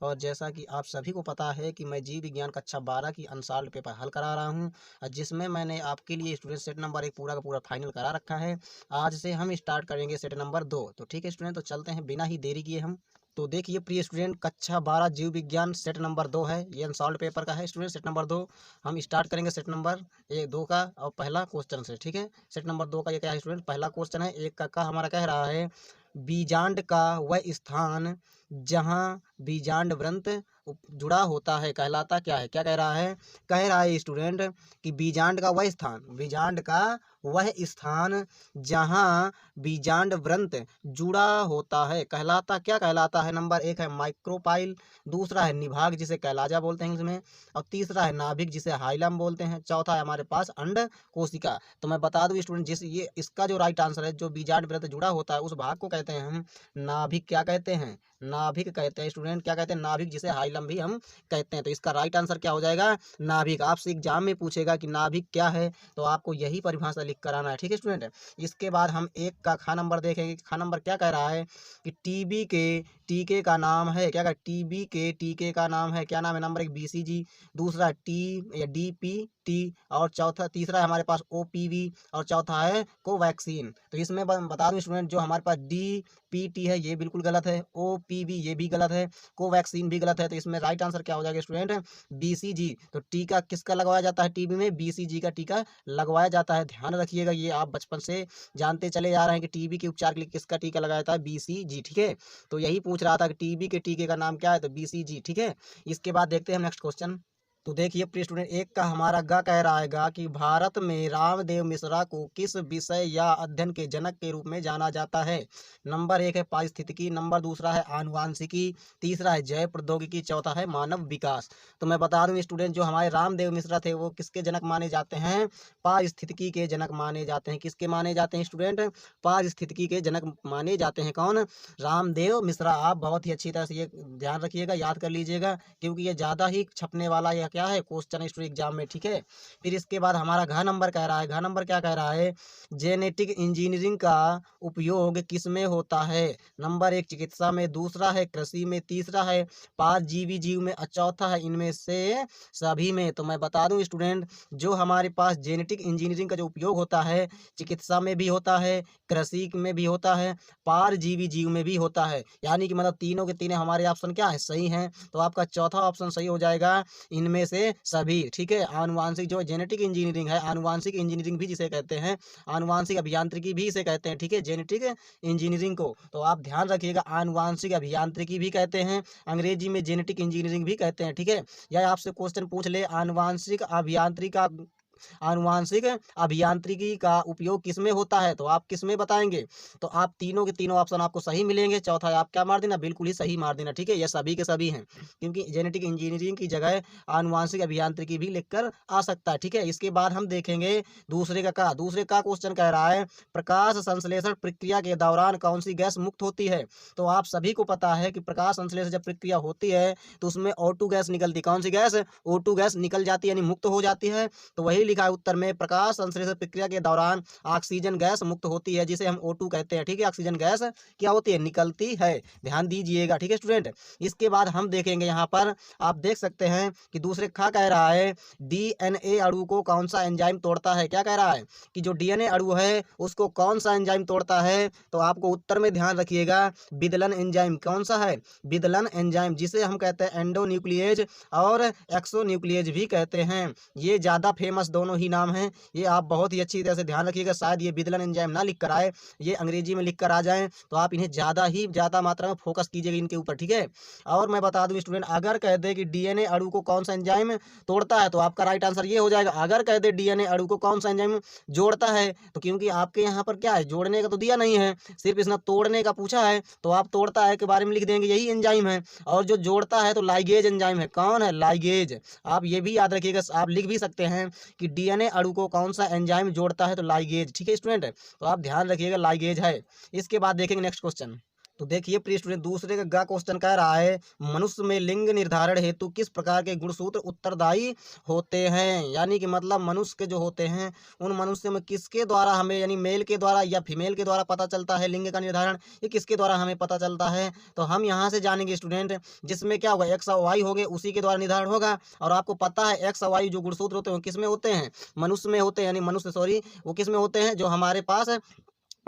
और जैसा कि आप सभी को पता है कि मैं जीव विज्ञान कक्षा 12 की अनसॉल्व्ड पेपर हल करा रहा हूं, जिसमें मैंने आपके लिए स्टूडेंट सेट नंबर 1 पूरा का पूरा फाइनल करा रखा है। आज से हम स्टार्ट करेंगे सेट नंबर 2। तो ठीक है स्टूडेंट, तो चलते हैं बिना ही देरी किए हम। तो देखिए प्रिय स्टूडेंट, कक्षा 12 जीव विज्ञान सेट नंबर 2 है, ये अनसॉल्व्ड पेपर का है स्टूडेंट। सेट नंबर 2 हम स्टार्ट करेंगे सेट नंबर 2 का और पहला क्वेश्चन से। ठीक है, सेट नंबर 2 का ये क्या है स्टूडेंट, पहला क्वेश्चन है। एक का हमारा कह रहा है बीजांड का वह स्थान जहाँ बीजांड व्रंत जुड़ा होता है कहलाता क्या है। क्या कह रहा है, कह रहा है स्टूडेंट कि बीजांड का वह स्थान, बीजांड का वह स्थान जहाँ बीजांड व्रंत जुड़ा होता है कहलाता क्या कहलाता है। नंबर 1 है माइक्रोपाइल, दूसरा है निभाग जिसे कैलाजा बोलते हैं इंग्लिश में, और तीसरा है नाभिक जिसे हाइलम बोलते हैं, चौथा है हमारे पास अंड कोशिका। तो मैं बता दूं स्टूडेंट, जिस ये इसका जो राइट आंसर है, जो बीजांड व्रत जुड़ा होता है उस भाग को कहते हैं हम नाभिक। क्या कहते हैं, नाभिक कहते हैं स्टूडेंट। क्या कहते हैं, नाभिक जिसे हाइलम भी हम कहते हैं। तो इसका राइट आंसर क्या हो जाएगा, नाभिक। आपसे एग्जाम में पूछेगा कि नाभिक क्या है, तो आपको यही परिभाषा लिख कर आना है। ठीक है स्टूडेंट, इसके बाद हम एक का खा नंबर देखेंगे। खा नंबर क्या कह रहा है कि टीबी के टीके का नाम है। क्या कह, टीबी के टीके का नाम है, क्या नाम है। नंबर 1 बीसीजी, दूसरा टी या डीपीटी, और चौथा तीसरा है हमारे पास ओपीवी, और चौथा है कोवैक्सीन। तो इसमें बता दूं स्टूडेंट, जो हमारे पास डीपीटी है ये बिल्कुल गलत है, ओपीवी ये भी गलत है, कोवैक्सीन भी गलत है। तो इसमें राइट आंसर क्या हो जाएगा स्टूडेंट, बीसीजी। तो टीका किसका लगवाया जाता है टीबी में, बीसीजी का टीका लगवाया जाता है। ध्यान रखिएगा, ये आप बचपन से जानते चले जा रहे हैं कि टीबी के उपचार के लिए किसका टीका लगाया जाता है, बीसीजी। ठीक है, तो यही पूछ रहा था कि टीबी के टीके का नाम क्या है, तो बीसीजी। ठीक है, इसके बाद देखते हैं हम नेक्स्ट क्वेश्चन। तो देखिए प्रिय स्टूडेंट, एक का हमारा गा कह रहा है कि भारत में रामदेव मिश्रा को किस विषय या अध्ययन के जनक के रूप में जाना जाता है। नंबर 1 है पारिस्थितिकी, नंबर दूसरा है आनुवांशिकी, तीसरा है जैव प्रौद्योगिकी, चौथा है मानव विकास। तो मैं बता दूं स्टूडेंट, जो हमारे रामदेव मिश्रा थे वो किसके जनक माने जाते हैं, पारिस्थितिकी के जनक माने जाते हैं। किसके माने जाते हैं स्टूडेंट, पारिस्थितिकी के जनक माने जाते हैं। कौन, रामदेव मिश्रा। आप बहुत ही अच्छी तरह से ये ध्यान रखिएगा, याद कर लीजिएगा, क्योंकि ये ज़्यादा ही छपने वाला यह क्या है क्वेश्चन स्टूडेंट एग्जाम में। ठीक है, फिर इसके बाद हमारा घ नंबर कह रहा है, घ नंबर क्या कह रहा है, जेनेटिक इंजीनियरिंग का उपयोग किस में होता है। नंबर 1 चिकित्सा में, दूसरा है कृषि में, तीसरा है परजीवी जीव में, और चौथा है इनमें से सभी में। तो मैं बता दूं स्टूडेंट, जो हमारे पास जेनेटिक इंजीनियरिंग का जो उपयोग होता है, चिकित्सा में भी होता है, कृषि में भी होता है, परजीवी जीव में भी होता है। यानी कि मतलब तीनों के तीनों हमारे ऑप्शन क्या है, सही हैं। तो आपका चौथा ऑप्शन सही हो जाएगा, इनमें से सभी। ठीक है, आनुवांशिक जो जेनेटिक इंजीनियरिंग है, आनुवांशिक इंजीनियरिंग भी जिसे कहते हैं, आनुवांशिक अभियांत्रिकी भी इसे कहते हैं। ठीक है, जेनेटिक इंजीनियरिंग को तो आप ध्यान रखिएगा, आनुवांशिक अभियांत्रिकी भी कहते हैं, अंग्रेजी में जेनेटिक इंजीनियरिंग भी कहते हैं। ठीक है, या आपसे क्वेश्चन पूछ ले आनुवांशिक अभियांत्रिका, आनुवांशिक अभियांत्रिकी का उपयोग किसमें होता है, तो आप किसमें बताएंगे। तो आप तीनों के तीनों ऑप्शन आपको सही मिलेंगे। चौथा आप क्या मार देना, बिल्कुल ही सही मार देना। ठीक है, ये सभी के सभी हैं, क्योंकि जेनेटिक इंजीनियरिंग की जगह आनुवांशिक अभियांत्रिकी भी लिखकर आ सकता है। ठीक है, इसके बाद हम देखेंगे दूसरे का क्वेश्चन कह रहा है प्रकाश संश्लेषण प्रक्रिया के दौरान कौन सी गैस मुक्त होती है। तो आप सभी को पता है कि प्रकाश संश्लेषण जब प्रक्रिया होती है तो उसमें O2 गैस निकलती, कौन सी गैस, O2 गैस निकल जाती है, यानी मुक्त हो जाती है। तो वही लिखा है उत्तर में, प्रकाश संश्लेषण प्रक्रिया के दौरान ऑक्सीजन गैस मुक्त होती है, जिसे हम O2 कहते हैं। ठीक है, ऑक्सीजन गैस क्या होती है, निकलती है। ध्यान दीजिएगा। ठीक है स्टूडेंट, इसके बाद हम देखेंगे यहाँ पर आप देख सकते हैं कि दूसरे खा कह रहा है डीएनए अणु को कौन सा एंजाइम तोड़ता है। क्या कह रहा है कि जो डीएनए अणु है उसको कौन सा एंजाइम तोड़ता है। तो आपको उत्तर में ध्यान रखिएगा, विदलन एंजाइम। कौन सा है, विदलन एंजाइम, जिसे हम कहते हैं एंडोन्यूक्लिएज और एक्सोन्यूक्लिएज भी कहते हैं। ये ज़्यादा फेमस दोनों ही नाम हैं, ये आप बहुत ही अच्छी तरह से ध्यान रखिएगा। शायद ये विदलन एंजाइम ना लिख कर आए, ये अंग्रेजी में लिख कर आ जाएं, तो आप इन्हें ज़्यादा मात्रा में फोकस कीजिएगा इनके ऊपर। ठीक है, और मैं बता दूं स्टूडेंट, अगर कह दे कि डीएनए अणु को कौन सा एंजाइम तोड़ता है, तो आपका राइट आंसर ये हो जाएगा। अगर कह दे डीएनए अणु को कौन सा एंजाइम जोड़ता है, तो क्योंकि आपके यहाँ पर क्या है, जोड़ने का तो दिया नहीं है, सिर्फ इसने तोड़ने का पूछा है, तो आप तोड़ता है के बारे में लिख देंगे यही एंजाइम है। और जो जोड़ता है तो लाइगेज एंजाइम है। कौन है, लाइगेज। आप ये भी याद रखिएगा, आप लिख भी सकते हैं कि डीएनए अणु को कौन सा एंजाइम जोड़ता है, तो लाइगेज। ठीक है स्टूडेंट, तो आप ध्यान रखिएगा लाइगेज है। इसके बाद देखेंगे नेक्स्ट क्वेश्चन। तो देखिए प्रिय स्टूडेंट, दूसरे का ग क्वेश्चन कह रहा है मनुष्य में लिंग निर्धारण हेतु किस प्रकार के गुणसूत्र उत्तरदायी होते हैं। यानी कि मतलब मनुष्य के जो होते हैं उन मनुष्य में किसके द्वारा हमें, यानी मेल के द्वारा या फीमेल के द्वारा पता चलता है लिंग का निर्धारण, ये किसके द्वारा हमें पता चलता है। तो हम यहाँ से जानेंगे स्टूडेंट, जिसमें क्या होगा एक्स और वाई हो गए उसी के द्वारा निर्धारण होगा। और आपको पता है एक्स और वाई जो गुणसूत्र होते हैं वो किस में होते हैं, मनुष्य में होते हैं, यानी मनुष्य सॉरी वो किस में होते हैं, जो हमारे पास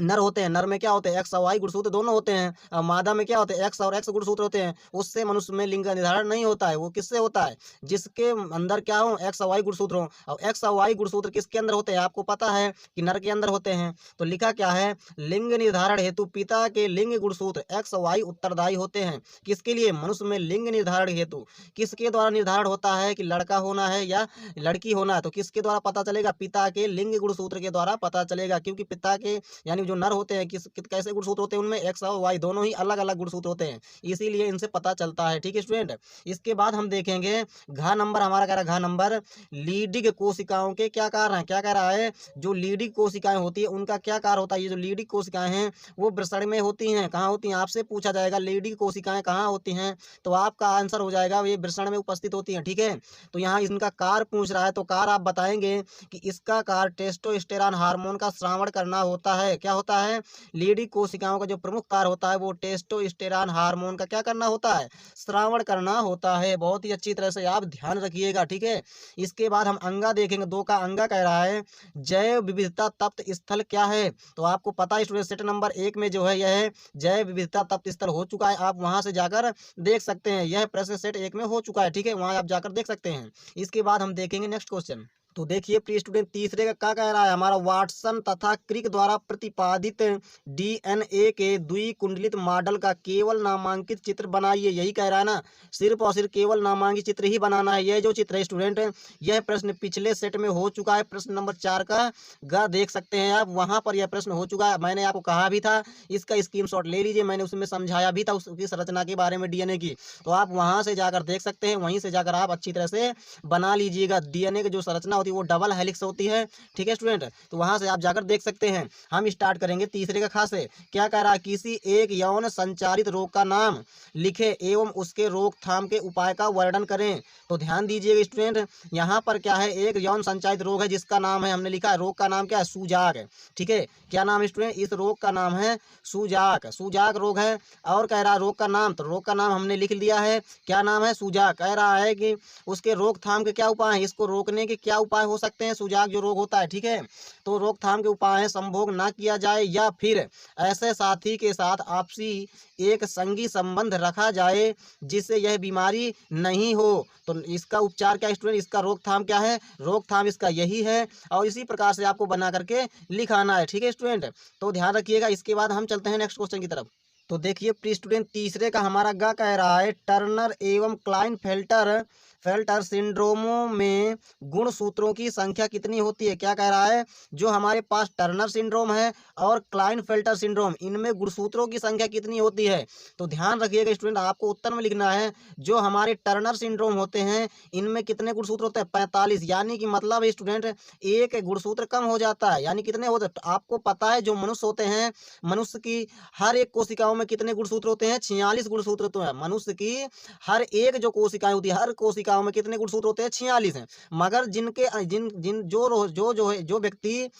नर होते हैं। नर में क्या होते हैं एक्स और वाई गुणसूत्र दोनों होते हैं, और मादा में क्या होते हैं एक्स और एक्स गुणसूत्र होते हैं। उससे मनुष्य में लिंग का निर्धारण नहीं होता है। वो किससे होता है, जिसके अंदर क्या हो एक्स और वाई गुणसूत्र हो। और एक्स और वाई गुणसूत्र किसके अंदर होते हैं, आपको पता है कि नर के अंदर होते हैं। तो लिखा क्या है, लिंग निर्धारण हेतु पिता के लिंग गुणसूत्र एक्स और वाई उत्तरदायी होते हैं। किसके लिए, मनुष्य में लिंग निर्धारण हेतु किसके द्वारा निर्धारण होता है कि लड़का होना है या लड़की होना है। तो किसके द्वारा पता चलेगा, पिता के लिंग गुणसूत्र के द्वारा पता चलेगा। क्योंकि पिता के यानी जो नर होते हैं कैसे गुणसूत्र होते हैं, उनमें एक्स और वाई दोनों ही अलग अलग गुणसूत्र होते हैं, इसीलिए इनसे पता चलता है। ठीक है स्टूडेंट, इसके बाद हम देखेंगे घ नंबर, हमारा कह रहा है घ नंबर लीडिंग कोशिकाओं के क्या कार्य हैं। क्या कह रहा है, जो लीडिंग कोशिकाएं होती है उनका क्या कार्य होता है। ये जो लीडिंग कोशिकाएं हैं वो वृषण में होती हैं। कहाँ होती हैं, आपसे पूछा जाएगा लीडिंग कोशिकाएं कहाँ होती हैं, तो आपका आंसर हो जाएगा ये वृषण में उपस्थित होती हैं। ठीक है, तो यहाँ इनका कार्य पूछ रहा है, तो कार्य आप बताएंगे कि इसका कार्य टेस्टोस्टेरोन हार्मोन का श्रावण करना होता है। क्या होता है, लीडी कोशिकाओं का जो प्रमुख कार्य होता है वो टेस्टोस्टेरोन हार्मोन का क्या करना होता है, श्रावण करना होता है। बहुत ही अच्छी तरह से आप ध्यान रखिएगा। ठीक है, इसके बाद हम अंगा देखेंगे। दो का अंगा कह रहा है जैव विविधता तप्त स्थल क्या है। तो आपको पता है स्टूडेंट, सेट नंबर 1 में जो है यह जैव विविधता तप्त स्थल हो चुका है। आप वहां से जाकर देख सकते हैं, यह प्रश्न सेट 1 में हो चुका है। ठीक है, वहां आप जाकर देख सकते हैं। इसके बाद हम देखेंगे नेक्स्ट क्वेश्चन। तो देखिए प्रिय स्टूडेंट, तीसरे का क्या कह रहा है, हमारा वाटसन तथा क्रिक द्वारा प्रतिपादित डीएनए के द्विकुंडलित मॉडल का केवल नामांकित चित्र बनाइए। यही कह रहा है ना, सिर्फ और सिर्फ केवल नामांकित चित्र ही बनाना है। यह जो चित्र है स्टूडेंट, यह प्रश्न पिछले सेट में हो चुका है। प्रश्न नंबर 4 का ग देख सकते हैं आप, वहां पर यह प्रश्न हो चुका है। मैंने आपको कहा भी था इसका स्क्रीनशॉट ले लीजिए, मैंने उसमें समझाया भी था उसकी संरचना के बारे में डीएनए की। तो आप वहां से जाकर देख सकते हैं, वहीं से जाकर आप अच्छी तरह से बना लीजिएगा। डीएनए की जो संरचना होती है वो डबल हेलिक्स होती है। ठीक है स्टूडेंट, तो वहां से आप जाकर देख सकते हैं। हम स्टार्ट करेंगे तीसरे का खा से। क्या कह रहा है, किसी एक यौन संचारित रोग का नाम लिखे एवं उसके रोकथाम के उपाय का वर्णन करें। तो ध्यान दीजिएगा स्टूडेंट, यहाँ पर क्या है, एक यौन संचारित रोग है जिसका नाम है, हमने लिखा है रोग का नाम क्या है, सूजाक। ठीक है, क्या नाम है स्टूडेंट, इस रोग का नाम है सूजाक। सूजाक रोग है। और कह रहा है रोग का नाम, तो रोग का नाम हमने लिख लिया है, क्या नाम है, सूजाक। कह रहा है कि उसके रोकथाम के क्या उपाय हैं, इसको रोकने के क्या उपाय हो सकते हैं, सूजाक जो रोग होता है। ठीक है, तो रोकथाम के उपाय है संभोग ना किया जाए या फिर ऐसे साथी के साथ आपसी एक संगी संबंध रखा जाए जिससे यह बीमारी नहीं हो। तो इसका उपचार क्या है स्टूडेंट, इसका रोकथाम क्या है, रोकथाम इसका यही है। और इसी प्रकार से आपको बना करके लिखाना है। ठीक है स्टूडेंट, तो ध्यान रखिएगा। इसके बाद हम चलते हैं नेक्स्ट क्वेश्चन की तरफ। तो देखिए प्रिय स्टूडेंट, तीसरे का हमारा ग कह रहा है टर्नर एवं क्लाइनफेल्टर फेल्टर सिंड्रोमों में गुणसूत्रों की संख्या कितनी होती है। क्या कह रहा है, जो हमारे पास टर्नर सिंड्रोम है और क्लाइनफेल्टर सिंड्रोम, इनमें गुणसूत्रों की संख्या कितनी होती है। तो ध्यान रखिएगा स्टूडेंट, आपको उत्तर में लिखना है जो हमारे टर्नर सिंड्रोम होते हैं इनमें कितने गुणसूत्र होते हैं, 45। यानी कि मतलब स्टूडेंट एक गुणसूत्र कम हो जाता है। यानी कितने होते हैं, तो आपको पता है जो मनुष्य होते हैं, मनुष्य की हर एक कोशिकाओं में कितने गुणसूत्र होते हैं, 46 गुणसूत्र होते हैं। मनुष्य की हर एक जो कोशिकाएं होती है, हर कोशिकाओं में कितने गुणसूत्र होते हैं, 46 हैं। मगर जिनके जिन जिन जो व्यक्ति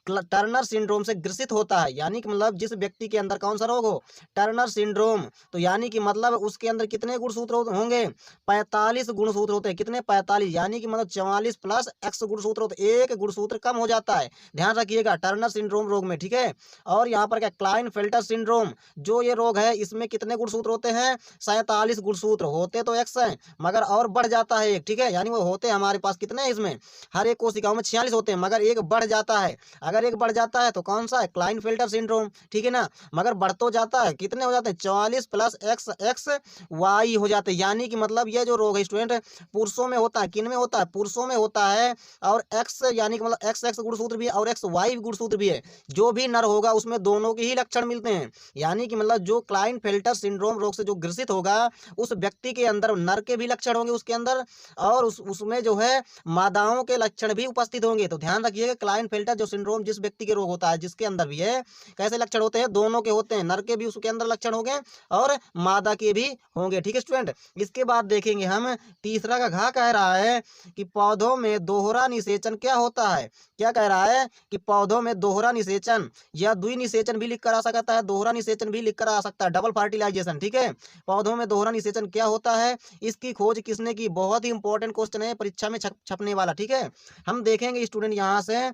टर्नर सिंड्रोम से ग्रसित होता है, यानी कि मतलब जिस व्यक्ति के अंदर कौन सा रोग हो, टर्नर सिंड्रोम, तो यानी कि मतलब उसके अंदर कितने गुणसूत्र होंगे, 45 गुणसूत्र होते हैं। कितने, 45, यानी कि मतलब 44 प्लस एक्स गुणसूत्र होते हैं, एक गुणसूत्र कम हो जाता है। ध्यान रखिएगा टर्नर सिंड्रोम रोग में। ठीक है, और यहाँ पर क्या क्लाइनफेल्टर सिंड्रोम जो ये रोग है इसमें कितने गुणसूत्र होते हैं, 47 गुणसूत्र होते तो एक्स है मगर और बढ़ जाता है एक। ठीक है, यानी वो होते हमारे पास कितने हैं, इसमें हर एक कोशिकाओं में 46 होते हैं मगर एक बढ़ जाता है। अगर एक बढ़ जाता है तो कौन सा है, क्लाइनफेल्टर सिंड्रोम। ठीक है ना, मगर बढ़ तो जाता है, कितने हो जाते हैं, 44 प्लस एक्स एक्स वाई हो जाते हैं। यानी कि मतलब ये जो रोग है स्टूडेंट पुरुषों में होता है, किन में होता है, पुरुषों में होता है। और एक्स यानी कि मतलब एक्स एक्स गुणसूत्र भी है और एक्स वाई गुणसूत्र भी है। जो भी नर होगा उसमें दोनों के ही लक्षण मिलते हैं। यानी कि मतलब जो क्लाइनफेल्टर सिंड्रोम रोग से जो ग्रसित होगा उस व्यक्ति के अंदर नर के भी लक्षण होंगे उसके अंदर, और उसमें जो है मादाओं के लक्षण भी उपस्थित होंगे। तो ध्यान रखिएगा क्लाइनफेल्टर जो सिंड्रोम जिस व्यक्ति के रोग होता है, जिसके अंदर भी है, कैसे लक्षण होते हैं, दोनों के होते हैं, नर के भी उसके अंदर लक्षण होंगे और मादा के भी होंगे। ठीक है स्टूडेंट। इसके बाद देखेंगे हम तीसरा का घा कह रहा है कि पौधों में दोहरा निषेचन क्या होता है। क्या कह रहा है कि पौधों में दोहरा निषेचन या द्विनिषेचन भी लिख कर आ सकता है, दोहरा निषेचन भी लिख कर आ सकता है, डबल फर्टिलाइजेशन। ठीक है, पौधों में दोहरा निषेचन क्या होता है, इसकी खोज किसने की, बहुत ही इंपॉर्टेंट क्वेश्चन है, परीक्षा में छपने वाला। ठीक है, हम देखेंगे स्टूडेंट यहाँ से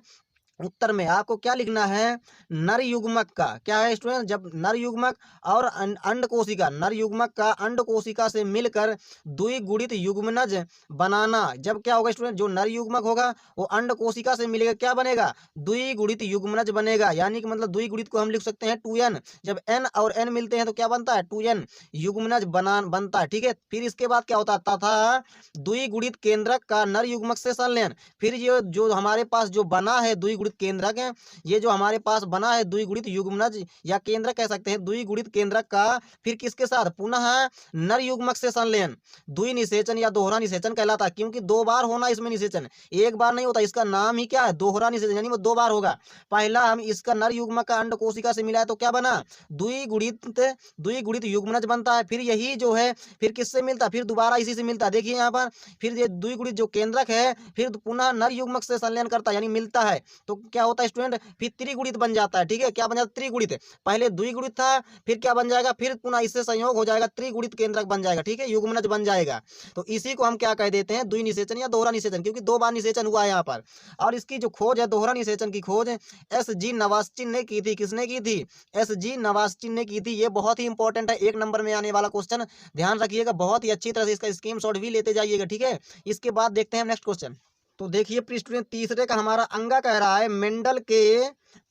उत्तर में आपको क्या लिखना है, नर युग्मक का। क्या है स्टूडेंट, जब नर युग्मक और अंड कोशिका, नर युग्मक का अंड कोशिका से मिलकर द्विगुणित युग्मनज बनाना, जब क्या होगा स्टूडेंट, जो नर युग्मक होगा वो अंड कोशिका से मिलेगा, क्या बनेगा, द्विगुणित युग्मनज बनेगा। यानी कि मतलब द्विगुणित को हम लिख सकते हैं 2n, जब n और n मिलते हैं तो क्या बनता है, 2n युग्मनज बनता है। ठीक है, फिर इसके बाद क्या होता है, तथा द्विगुणित केंद्रक का नर युग्मक से संलयन। फिर ये जो हमारे पास जो बना है द्विगुणित केंद्रक है, ये जो हमारे पास बना है द्विगुणित युग्मनज या केंद्रक कह सकते हैं, द्विगुणित केंद्रक का फिर किसके साथ, पुनः नर युग्मक से संलयन, द्विनिषेचन या दोहरा निषेचन कहलाता है। क्योंकि दो बार होना इसमें निषेचन, एक बार नहीं होता, इसका नाम ही क्या है, दोहरा निषेचन, यानी वो दो बार होगा। पहला हम इसका नर युग्मक का अंड कोशिका से मिला है तो क्या बना, द्विगुणित युग्मनज बनता है। फिर यही जो है फिर किससे मिलता है, फिर दोबारा इसी से मिलता है। देखिए यहाँ पर फिर ये द्विगुणित जो केंद्रक है फिर पुनः नर युग्मक से संलयन करता है, यानी मिलता है, तो क्या होता है स्टूडेंट, फिर त्रिगुणित बन जाता है। ठीक है, क्या बन जाता है, त्रिगुणित, पहले द्विगुणित था, फिर क्या बन जाएगा, फिर पुनः इससे संयोग हो जाएगा, त्रिगुणित केंद्रक बन जाएगा। ठीक है, युग्मनज बन जाएगा। तो इसी को हम क्या कह देते हैं, द्विनिषेचन या दोहरा निषेचन, क्योंकि दो बार निषेचन हुआ है यहाँ पर। और इसकी जो खोज है, दोहरा निषेचन की खोज SG नवास्टिन ने की थी। किसने की थी, SG नवास्टिन ने की थी। ये बहुत ही इंपॉर्टेंट है, 1 नंबर में आने वाला क्वेश्चन, ध्यान रखिएगा, बहुत ही अच्छी तरह से इसका स्क्रीनशॉट भी लेते जाइएगा। ठीक है, इसके बाद देखते हैं नेक्स्ट क्वेश्चन। तो देखिए प्रिय स्टूडेंट, तीसरे का हमारा अंगा कह रहा है मेंडल के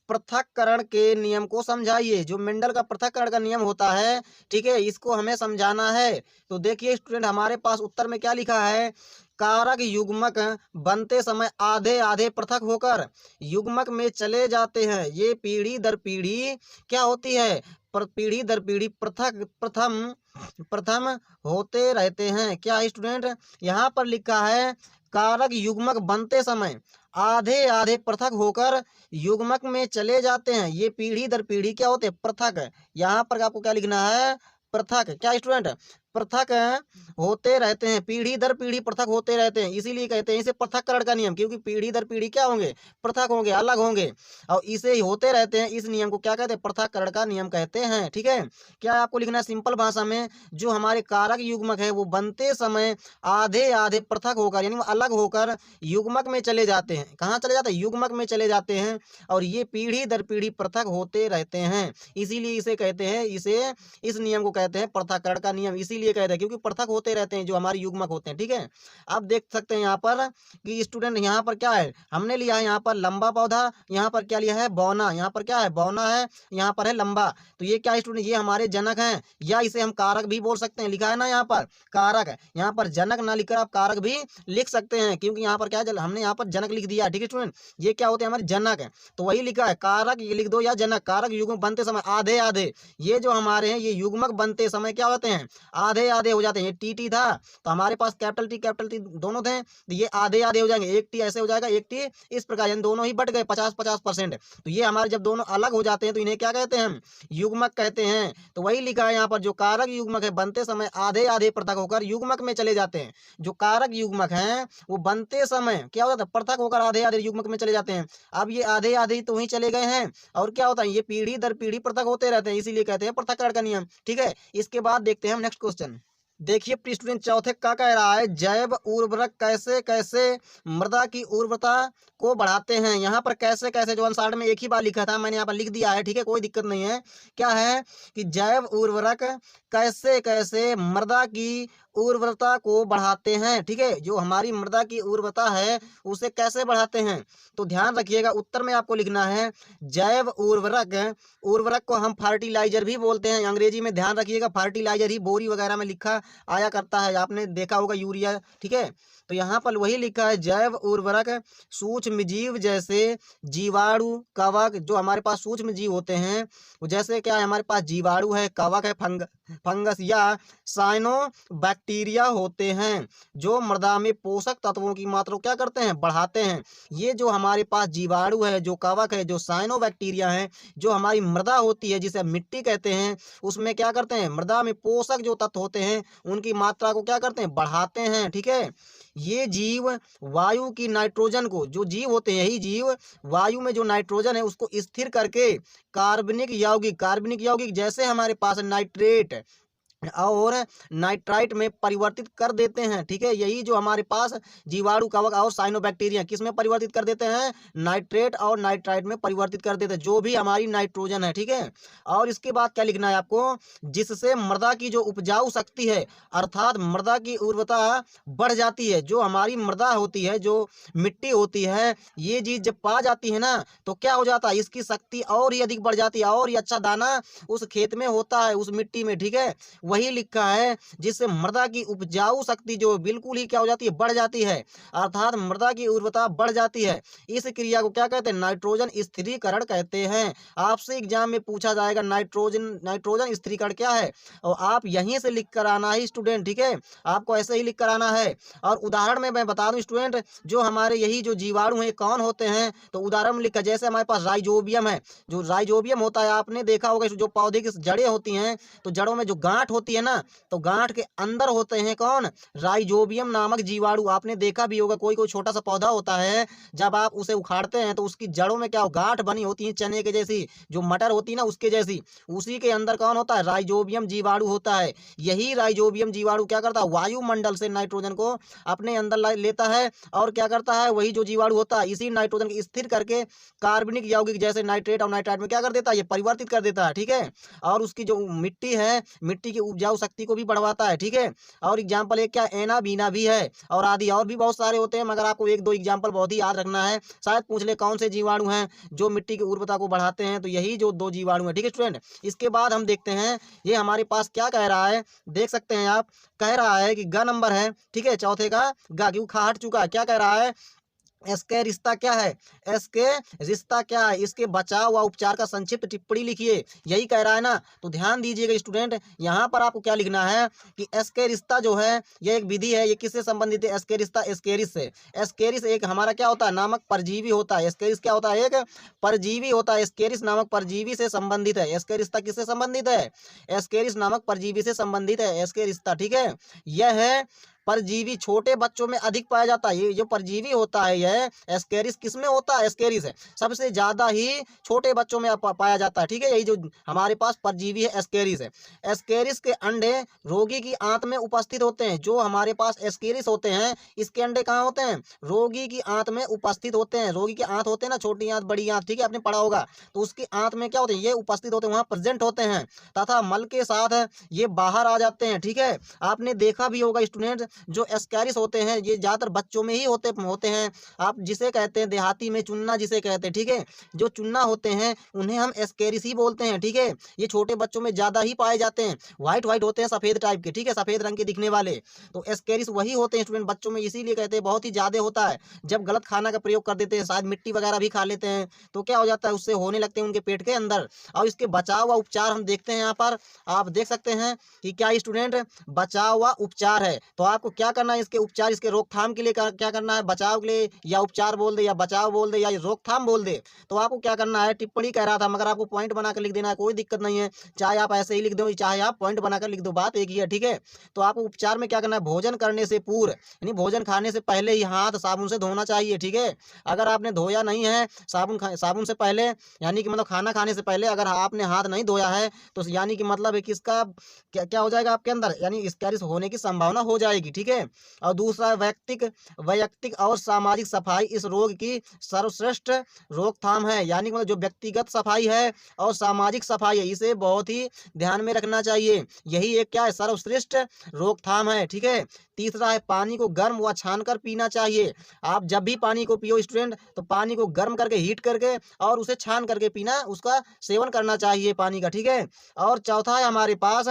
पृथक्करण के नियम को समझाइए। जो मेंडल का पृथक्करण का नियम होता है, ठीक है, इसको हमें समझाना है। तो देखिए स्टूडेंट, हमारे पास उत्तर में क्या लिखा है, कारक युग्मक बनते समय आधे आधे पृथक होकर युग्मक में चले जाते हैं। ये पीढ़ी दर पीढ़ी क्या होती है, पीढ़ी दर पीढ़ी पृथक प्रथम होते रहते हैं। क्या स्टूडेंट, यहाँ पर लिखा है कारक युग्मक बनते समय आधे आधे पृथक होकर युग्मक में चले जाते हैं। ये पीढ़ी दर पीढ़ी क्या होते हैं, पृथक। यहाँ पर आपको क्या लिखना है, पृथक। क्या स्टूडेंट, पृथक होते रहते हैं, पीढ़ी दर पीढ़ी पृथक होते रहते हैं, इसीलिए कहते हैं इसे पृथक्करण का नियम, क्योंकि पीढ़ी दर पीढ़ी क्या होंगे, पृथक होंगे, अलग होंगे, और इसे होते रहते हैं, इस नियम को क्या कहते हैं, पृथक्करण का नियम कहते हैं। ठीक है, क्या आपको लिखना है सिंपल भाषा में, जो हमारे कारक युग्मक है वो बनते समय आधे आधे पृथक होकर, यानी वो अलग होकर युग्मक में चले जाते हैं। कहाँ चले जाते हैं, युग्मक में चले जाते हैं, और ये पीढ़ी दर पीढ़ी पृथक होते रहते हैं, इसीलिए इसे कहते हैं, इस नियम को कहते हैं पृथक्करण का नियम। इसीलिए कहते हैं क्योंकि पृथक होते रहते हैं जो हमारे युग्मक होते हैं। ठीक है, अब देख सकते हैं यहाँ पर कि स्टूडेंट यहाँ पर क्या है, हमने लिया है यहाँ पर लंबा पौधा, यहाँ पर क्या लिया है, बौना, यहाँ पर क्या है, बौना है, यहाँ पर है लंबा। तो ये क्या स्टूडेंट, ये हमारे जनक हैं, या इसे हम कारक भी बोल सकते हैं। लिखा है ना यहाँ पर कारक है, यहाँ पर जनक ना लिखकर आप कारक भी लिख सकते हैं, क्योंकि यहाँ पर क्या है, हमने यहाँ पर जनक लिख दिया। ठीक है स्टूडेंट, ये क्या होते हैं, हमारे जनक है, तो वही लिखा है कारक, ये लिख दो, या जनक। कारक युग्मक बनते समय आधे आधे, ये जो हमारे हैं ये युग्मक बनते समय क्या होते हैं, आधे आधे हो जाते हैं। ये टी था तो हमारे पास कैपिटल टी दोनों थे, तो ये आधे आधे हो जाएंगे, एक टी ऐसे हो जाएगा, एक टी इस प्रकार, यानी दोनों ही बट गए 50-50%। तो ये हमारे जब दोनों अलग हो जाते हैं तो इन्हें क्या कहते हैं, हम युग्मक कहते हैं। तो वही लिखा है यहाँ पर, जो कारक युग्मक है बनते समय आधे आधे पृथक होकर युग्मक में चले जाते हैं। जो कारक युग्मक हैं वो बनते समय क्या होता है, पृथक होकर आधे आधे युग्मक में चले जाते हैं। अब ये आधे आधे तो वहीं चले गए हैं, और क्या होता है, ये पीढ़ी दर पीढ़ी पृथक होते रहते हैं, इसीलिए कहते हैं पृथक्करण का नियम। ठीक है, इसके बाद देखते हैं हम नेक्स्ट क्वेश्चन। देखिए प्रिय स्टूडेंट, चौथे का कह रहा है जैव उर्वरक कैसे कैसे मृदा की उर्वरता को बढ़ाते हैं। यहाँ पर कैसे कैसे जो आंसर में एक ही बार लिखा था, मैंने यहाँ पर लिख दिया है। ठीक है, कोई दिक्कत नहीं है। क्या है कि जैव उर्वरक कैसे कैसे मृदा की उर्वरता को बढ़ाते हैं। ठीक है, जो हमारी मृदा की उर्वरता है उसे कैसे बढ़ाते हैं, तो ध्यान रखिएगा, उत्तर में आपको लिखना है जैव उर्वरक। उर्वरक को हम फर्टिलाइजर भी बोलते हैं, अंग्रेजी में ध्यान रखिएगा, फर्टिलाइजर ही बोरी वगैरह में लिखा आया करता है, आपने देखा होगा यूरिया। ठीक है, तो यहाँ पर वही लिखा है जैव उर्वरक सूक्ष्म जीव जैसे जीवाणु, कवक, जो हमारे पास सूक्ष्म जीव होते हैं, जैसे क्या है, हमारे पास जीवाणु है, कवक है, फंगस या साइनो बैक्टीरिया होते हैं जो मृदा में पोषक तत्वों की मात्रा को क्या करते हैं, बढ़ाते हैं। ये जो हमारे पास जीवाणु है, जो कवक है, जो साइनोबैक्टीरिया है, जो हमारी मृदा होती है जिसे हम मिट्टी कहते हैं, उसमें क्या करते हैं, मृदा में पोषक जो तत्व होते हैं उनकी मात्रा को क्या करते हैं, बढ़ाते हैं। ठीक है, ये जीव वायु की नाइट्रोजन को, जो जीव होते हैं यही जीव वायु में जो नाइट्रोजन है उसको स्थिर करके कार्बनिक यौगिक जैसे हमारे पास नाइट्रेट और नाइट्राइट में परिवर्तित कर देते हैं। ठीक है, यही जो हमारे पास जीवाणु कवक और साइनोबैक्टीरिया किस में परिवर्तित कर देते हैं, नाइट्रेट और नाइट्राइट में परिवर्तित कर देते हैं, जो भी हमारी नाइट्रोजन है। ठीक है, और इसके बाद क्या लिखना है आपको, जिससे मृदा की जो उपजाऊ शक्ति है अर्थात मृदा की उर्वरता बढ़ जाती है। जो हमारी मृदा होती है, जो मिट्टी होती है, ये चीज जब पा जाती है ना तो क्या हो जाता है, इसकी शक्ति और ही अधिक बढ़ जाती है और ही अच्छा दाना उस खेत में होता है, उस मिट्टी में। ठीक है, वही लिखा है जिससे मृदा की उपजाऊ शक्ति जो बिल्कुल ही क्या हो जाती है, बढ़ जाती है, अर्थात मृदा की उर्वरता बढ़ जाती है। इस क्रिया को क्या कहते हैं, नाइट्रोजन स्थिरीकरण कहते हैं। आपसे एग्जाम में पूछा जाएगा नाइट्रोजन स्थिरीकरण क्या है, और आप यहीं से लिख कर आना है स्टूडेंट। ठीक है, आपको ऐसे ही लिख कर आना है। और उदाहरण में मैं बता दूं स्टूडेंट, जो हमारे यही जो जीवाणु हैं कौन होते हैं, तो उदाहरण में लिखा जैसे हमारे पास राइजोबियम है। जो राइजोबियम होता है आपने देखा होगा, जो पौधे की जड़ें होती हैं, तो जड़ों में जो गांठ होती है ना, तो गांठ के अंदर होते हैं कौन, राइजोबियम नामक जीवाणु। आपने देखा भी होगा, कोई कोई छोटा सा पौधा होता है, जब आप उसे उखाड़ते हैं तो उसकी जड़ों में क्या गांठ बनी होती है, चने के जैसी, जो मटर होती है ना उसके जैसी, उसी के अंदर कौन होता है, राइजोबियम जीवाणु होता है। यही राइजोबियम जीवाणु क्या करता है, वायुमंडल से नाइट्रोजन को अपने अंदर लेता है और क्या करता है, वही जो जीवाणु होता है इसी नाइट्रोजन को स्थिर करके कार्बनिक यौगिक जैसे नाइट्रेट और नाइट्राइट में क्या कर देता है, ये परिवर्तित कर देता है। ठीक है, और उसकी जो मिट्टी है, मिट्टी की उपजाऊ शक्ति को भी बढ़वाता है। ठीक है, और एग्जाम्पल एक क्या, एना बीना भी है, और आदि और भी बहुत सारे होते हैं, मगर आपको एक दो एग्जाम्पल बहुत ही याद रखना है। शायद पूछ ले कौन से जीवाणु हैं जो मिट्टी की उर्वरता को बढ़ाते हैं, तो यही जो दो जीवाणु हैं। ठीक है स्टूडेंट, इसके बाद हम देखते हैं ये हमारे पास क्या कह रहा है, देख सकते हैं आप, कह रहा है कि ग नंबर है। ठीक है, चौथे का गा, क्यों खा हट चुका है, क्या कह रहा है, इसके रिश्ता क्या है, इसके रिश्ता क्या है, इसके बचाव व उपचार का संक्षिप्त टिप्पणी लिखिए, यही कह रहा है ना। तो ध्यान दीजिएगा स्टूडेंट, यहाँ पर आपको क्या लिखना है कि इसके रिश्ता जो है ये एक विधि है, ये किससे संबंधित है, इसके रिश्ता एस्केरिस से। एस्केरिस एक हमारा क्या होता है, नामक परजीवी होता है। एस्केरिस क्या होता है, एक परजीवी होता है। एस्केरिस नामक परजीवी से संबंधित है। इसके रिश्ता किससे संबंधित है, एस्केरिस नामक परजीवी से संबंधित है इसके रिश्ता। ठीक है, यह है परजीवी छोटे बच्चों में अधिक पाया जाता है। ये जो परजीवी होता है यह एस्केरिस किस में होता है, एस्केरिस है सबसे ज्यादा ही छोटे बच्चों में पाया जाता है। ठीक है, यही जो हमारे पास परजीवी है एस्केरिस है। एस्केरिस के अंडे रोगी की आंत में उपस्थित होते हैं। जो हमारे पास एस्केरिस होते हैं इसके अंडे कहाँ होते हैं, रोगी की आंत में उपस्थित होते हैं। रोगी की आंत होते हैं ना, छोटी आंत बड़ी आंत, ठीक है आपने पढ़ा होगा, तो उसकी आंत में क्या होते हैं, ये उपस्थित होते हैं, वहां प्रेजेंट होते हैं, तथा मल के साथ ये बाहर आ जाते हैं। ठीक है, आपने देखा भी होगा स्टूडेंट, जो एस्कैरिस होते हैं ये ज्यादातर बच्चों में ही होते हैं। आप जिसे कहते हैं देहाती में चुन्ना जिसे कहते हैं। ठीक है, जो चुन्ना होते हैं उन्हें हम एस्कैरिस ही बोलते हैं। ठीक है, ये छोटे बच्चों में ज्यादा ही पाए जाते हैं, व्हाइट व्हाइट होते हैं, सफेद टाइप के। ठीक है, सफेद रंग के दिखने वाले, तो एस्कैरिस वही होते हैं स्टूडेंट बच्चों में, इसीलिए कहते हैं बहुत ही ज्यादा होता है। जब गलत खाना का प्रयोग कर देते हैं, शायद मिट्टी वगैरह भी खा लेते हैं, तो क्या हो जाता है, उससे होने लगते हैं उनके पेट के अंदर। और इसके बचाव व उपचार हम देखते हैं, यहाँ पर आप देख सकते हैं कि क्या स्टूडेंट बचाव व उपचार है। तो आपको क्या करना है, इसके उपचार, इसके रोकथाम के लिए क्या करना है, बचाव के लिए या उपचार बोल दे या बचाव बोल दे या रोकथाम बोल दे, तो आपको क्या करना है, टिप्पणी कह रहा था मगर आपको पॉइंट बनाकर लिख देना है, कोई दिक्कत नहीं है, चाहे आप ऐसे ही लिख दो चाहे आप पॉइंट बनाकर लिख दो, बात एक ही है। ठीक है, तो आपको उपचार में क्या करना है, भोजन करने से पूर्व यानी भोजन खाने से पहले ही हाथ साबुन से धोना चाहिए। ठीक है, अगर आपने धोया नहीं है साबुन से पहले, यानी कि मतलब खाना खाने से पहले अगर आपने हाथ नहीं धोया है, तो यानी कि मतलब है कि इसका क्या हो जाएगा आपके अंदर, यानी स्कैरिस होने की संभावना हो जाएगी। ठीक है, और दूसरा वैयक्तिक और सामाजिक सफाई इस रोग की सर्वश्रेष्ठ रोकथाम है। यानी कि मतलब जो व्यक्तिगत सफाई है और सामाजिक सफाई है, इसे बहुत ही ध्यान में रखना चाहिए, यही एक क्या है, सर्वश्रेष्ठ रोकथाम है। ठीक है, तीसरा है पानी को गर्म व छान कर पीना चाहिए। आप जब भी पानी को पियो स्टूडेंट, तो पानी को गर्म करके हीट करके और उसे छान करके पीना, उसका सेवन करना चाहिए पानी का। ठीक है, और चौथा है हमारे पास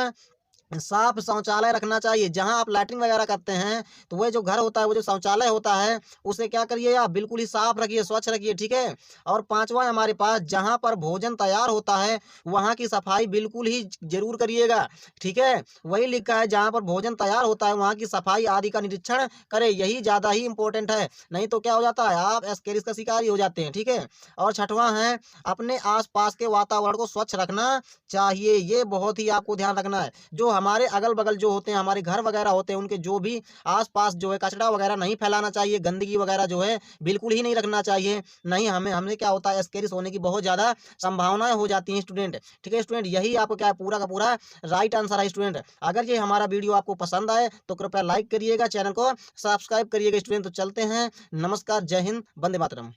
साफ शौचालय रखना चाहिए। जहाँ आप लैट्रिन वगैरह करते हैं तो वह जो घर होता है, वो जो शौचालय होता है, उसे क्या करिए आप बिल्कुल ही साफ रखिए, स्वच्छ रखिए, ठीक है। और पांचवा हमारे पास जहाँ पर भोजन तैयार होता है वहाँ की सफाई बिल्कुल ही जरूर करिएगा, ठीक है। वही लिखा है जहाँ पर भोजन तैयार होता है वहाँ की सफाई आदि का निरीक्षण करें, यही ज़्यादा ही इंपॉर्टेंट है। नहीं तो क्या हो जाता है, आप एस्केरिस का शिकार ही हो जाते हैं, ठीक है। और छठवां है, अपने आसपास के वातावरण को स्वच्छ रखना चाहिए। ये बहुत ही आपको ध्यान रखना है। जो हमारे अगल-बगल जो होते हैं, हमारे घर वगैरह होते हैं, उनके जो भी आस-पास जो है कचरा वगैरह नहीं फैलाना चाहिए, गंदगी वगैरह जो है बिल्कुल ही नहीं रखना चाहिए। नहीं हमें हमने क्या होता है, एस्केरिस होने की बहुत ज़्यादा संभावनाएँ हो जाती हैं स्टूडेंट। ठीक है स्टूडेंट, यही आपको क्या है पूरा का पूरा राइट आंसर है स्टूडेंट। अगर ये हमारा वीडियो आपको पसंद आए तो कृपया लाइक करिएगा, चैनल को सब्सक्राइब करिएगा स्टूडेंट। तो चलते हैं, नमस्कार, जय हिंद, वंदे मातरम।